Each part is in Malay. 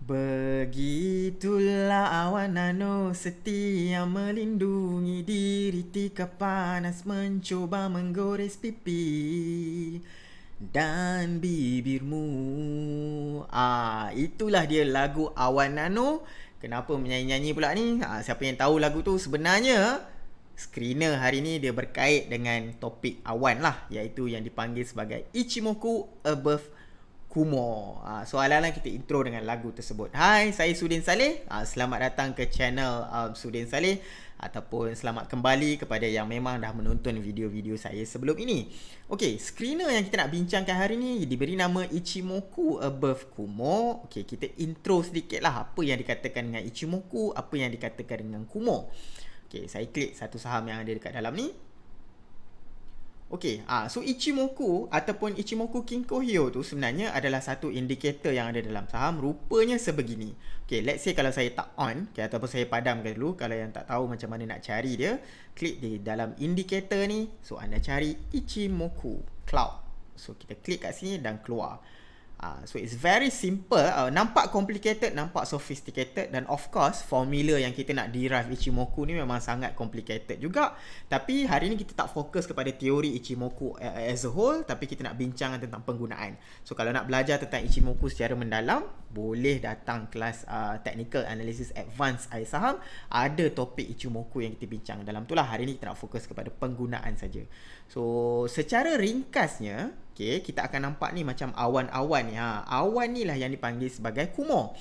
Begitulah awan nano setia melindungi diri tika panas mencoba menggores pipi dan bibirmu. Itulah dia lagu Awan Nano. Kenapa menyanyi-nyanyi pula ni? Siapa yang tahu lagu tu? Sebenarnya screener hari ni dia berkait dengan topik awan lah, iaitu yang dipanggil sebagai Ichimoku Above Kumo. Soalan kita intro dengan lagu tersebut. Hai, saya Sudin Saleh. Selamat datang ke channel Sudin Saleh, ataupun selamat kembali kepada yang memang dah menonton video-video saya sebelum ini. Okey, screener yang kita nak bincangkan hari ni diberi nama Ichimoku Above Kumo. Okey, kita intro sedikit lah apa yang dikatakan dengan Ichimoku, apa yang dikatakan dengan Kumo. Okey, saya klik satu saham yang ada dekat dalam ni. Okey, so Ichimoku ataupun Ichimoku Kinko Hyo tu sebenarnya adalah satu indikator yang ada dalam saham. Rupanya sebegini. Okey, let's say kalau saya tak on, ataupun saya padamkan dulu. Kalau yang tak tahu macam mana nak cari dia, klik di dalam indikator ni. So anda cari Ichimoku Cloud. So kita klik kat sini dan keluar. So it's very simple. Nampak complicated, nampak sophisticated, dan of course formula yang kita nak derive Ichimoku ni memang sangat complicated juga. Tapi hari ni kita tak fokus kepada teori Ichimoku as a whole, tapi kita nak bincang tentang penggunaan. So kalau nak belajar tentang Ichimoku secara mendalam, boleh datang kelas Technical Analysis Advanced air saham. Ada topik Ichimoku yang kita bincang dalam tu lah. Hari ni kita nak fokus kepada penggunaan saja. So secara ringkasnya, okay, kita akan nampak ni macam awan-awan ni. Awan ni lah yang dipanggil sebagai Kumo.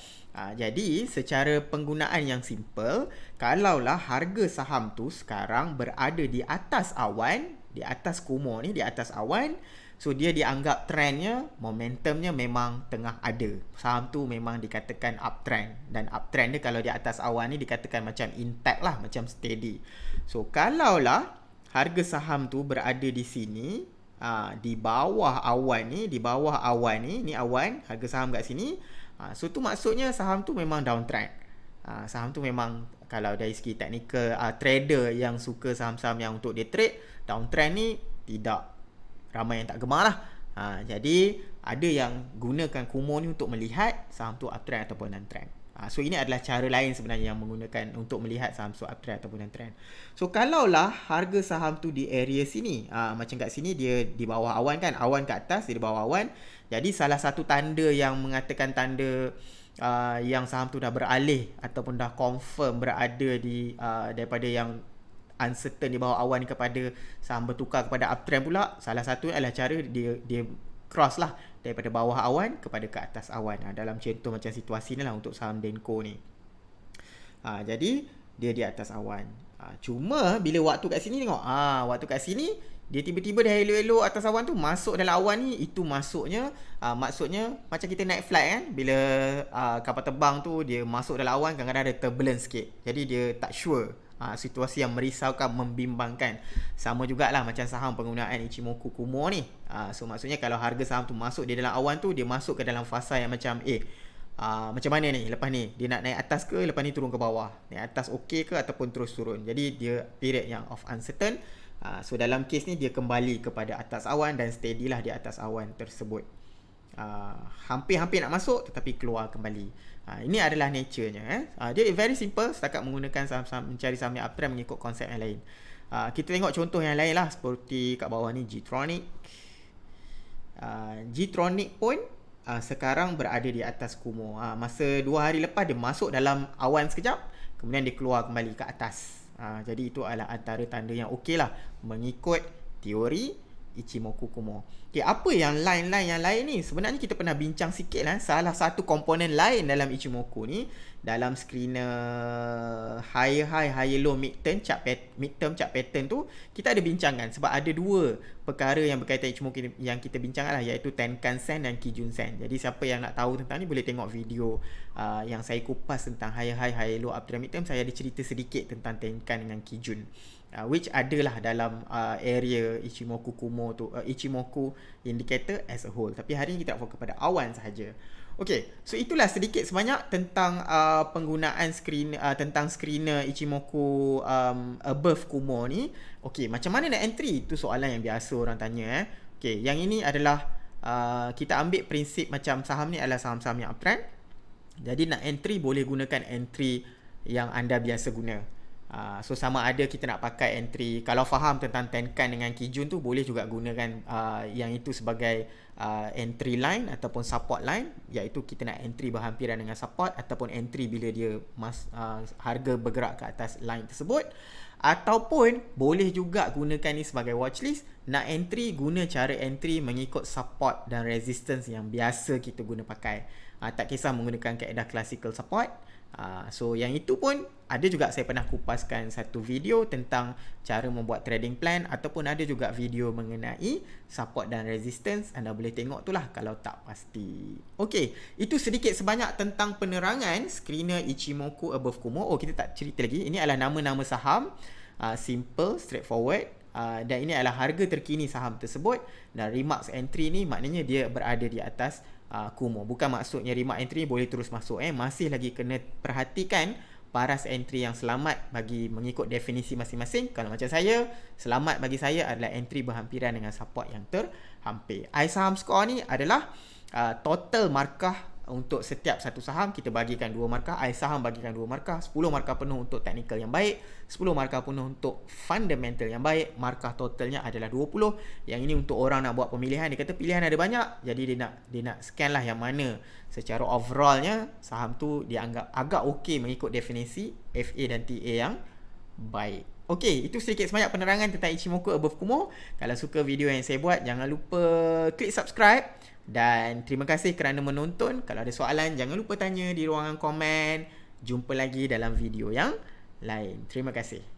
Jadi secara penggunaan yang simple, kalaulah harga saham tu sekarang berada di atas awan, di atas Kumo ni, di atas awan, so dia dianggap trendnya, momentumnya memang tengah ada. Saham tu memang dikatakan uptrend. Dan uptrend dia kalau di atas awan ni dikatakan macam intact lah, macam steady. So kalaulah harga saham tu berada di sini, di bawah awan ni, di bawah awan ni awan, harga saham kat sini, so tu maksudnya saham tu memang downtrend. Saham tu memang, kalau dari segi technical, trader yang suka saham-saham yang untuk dia trade, downtrend ni tidak ramai yang tak gemar lah. Jadi ada yang gunakan Kumo ni untuk melihat saham tu uptrend ataupun downtrend. So ini adalah cara lain sebenarnya yang menggunakan untuk melihat saham tu uptrend ataupun downtrend. So kalaulah harga saham tu di area sini, macam kat sini dia di bawah awan kan, awan kat atas, dia di bawah awan. Jadi salah satu tanda yang mengatakan tanda yang saham tu dah beralih ataupun dah confirm berada di daripada yang uncertain di bawah awan kepada saham bertukar kepada uptrend pula, salah satu adalah cara dia cross lah daripada bawah awan kepada ke atas awan. Dalam contoh macam situasi ni lah untuk saham Denko ni. Jadi dia di atas awan. Cuma bila waktu kat sini tengok, waktu kat sini dia tiba-tiba dah elok-elok atas awan tu, masuk dalam awan ni, itu maksudnya macam kita naik flight kan, bila kapal terbang tu dia masuk dalam awan, kadang-kadang ada turbulence sikit. Jadi dia tak sure. Situasi yang merisaukan, membimbangkan. Sama jugalah macam saham penggunaan Ichimoku Kumo ni. So maksudnya kalau harga saham tu masuk di dalam awan tu, dia masuk ke dalam fasa yang macam macam mana ni lepas ni, dia nak naik atas ke, lepas ni turun ke bawah, naik atas okey ke ataupun terus turun. Jadi dia period yang of uncertain. So dalam kes ni dia kembali kepada atas awan dan steady lah di atas awan tersebut. Hampir-hampir nak masuk tetapi keluar kembali. Ini adalah nature-nya. Dia very simple, setakat menggunakan saham-saham, mencari saham yang uptrend mengikut konsep yang lain. Kita tengok contoh yang lain lah, seperti kat bawah ni Gtronic. Gtronic pun sekarang berada di atas Kumo. Masa 2 hari lepas dia masuk dalam awan sekejap, kemudian dia keluar kembali ke atas. Jadi itu adalah antara tanda yang okey lah mengikut teori Ichimoku Kumo. Okay, apa yang lain ni? Sebenarnya kita pernah bincang sikit lah. Salah satu komponen lain dalam Ichimoku ni, dalam screener higher high, higher low, midterm chart pattern tu, kita ada bincangkan. Sebab ada 2 perkara yang berkaitan Ichimoku yang kita bincangkan lah, iaitu Tenkan Sen dan Kijun Sen. Jadi siapa yang nak tahu tentang ni boleh tengok video yang saya kupas tentang higher high, higher low, uptrend, midterm. Saya ada cerita sedikit tentang Tenkan dengan Kijun, which adalah dalam area Ichimoku Kumo tu, Ichimoku indicator as a whole. Tapi hari ni kita nak fokus pada awan sahaja. Okey, so itulah sedikit sebanyak tentang penggunaan tentang screener Ichimoku Above Kumo ni. Okey, macam mana nak entry? Itu soalan yang biasa orang tanya. Okey, yang ini adalah kita ambil prinsip macam saham ni adalah saham-saham yang uptrend. Jadi nak entry boleh gunakan entry yang anda biasa guna. So sama ada kita nak pakai entry, kalau faham tentang Tenkan dengan Kijun tu, boleh juga gunakan yang itu sebagai entry line ataupun support line, iaitu kita nak entry berhampiran dengan support, ataupun entry bila dia harga bergerak ke atas line tersebut. Ataupun boleh juga gunakan ni sebagai watchlist. Nak entry, guna cara entry mengikut support dan resistance yang biasa kita guna pakai. Tak kisah menggunakan kaedah classical support. So yang itu pun ada juga saya pernah kupaskan satu video tentang cara membuat trading plan, ataupun ada juga video mengenai support dan resistance. Anda boleh tengok tu lah kalau tak pasti. Okey, itu sedikit sebanyak tentang penerangan screener Ichimoku Above Kumo. Kita tak cerita lagi. Ini adalah nama-nama saham, simple, straightforward. Dan ini adalah harga terkini saham tersebut. Dan remarks entry ni maknanya dia berada di atas Kumo. Bukan maksudnya remark entry boleh terus masuk. Masih lagi kena perhatikan paras entry yang selamat bagi mengikut definisi masing-masing. Kalau macam saya, selamat bagi saya adalah entry berhampiran dengan support yang terhampir. iSaham Score ni adalah total markah untuk setiap satu saham. Kita bagikan 2 markah. iSaham bagikan 2 markah. 10 markah penuh untuk teknikal yang baik, 10 markah penuh untuk fundamental yang baik. Markah totalnya adalah 20. Yang ini untuk orang nak buat pemilihan. Dia kata pilihan ada banyak, jadi dia nak scan lah yang mana secara overallnya saham tu dia anggap agak okey mengikut definisi FA dan TA yang baik. Okey, itu sedikit sebanyak penerangan tentang Ichimoku Above Kumo. Kalau suka video yang saya buat, jangan lupa klik subscribe. Dan terima kasih kerana menonton. Kalau ada soalan, jangan lupa tanya di ruangan komen. Jumpa lagi dalam video yang lain. Terima kasih.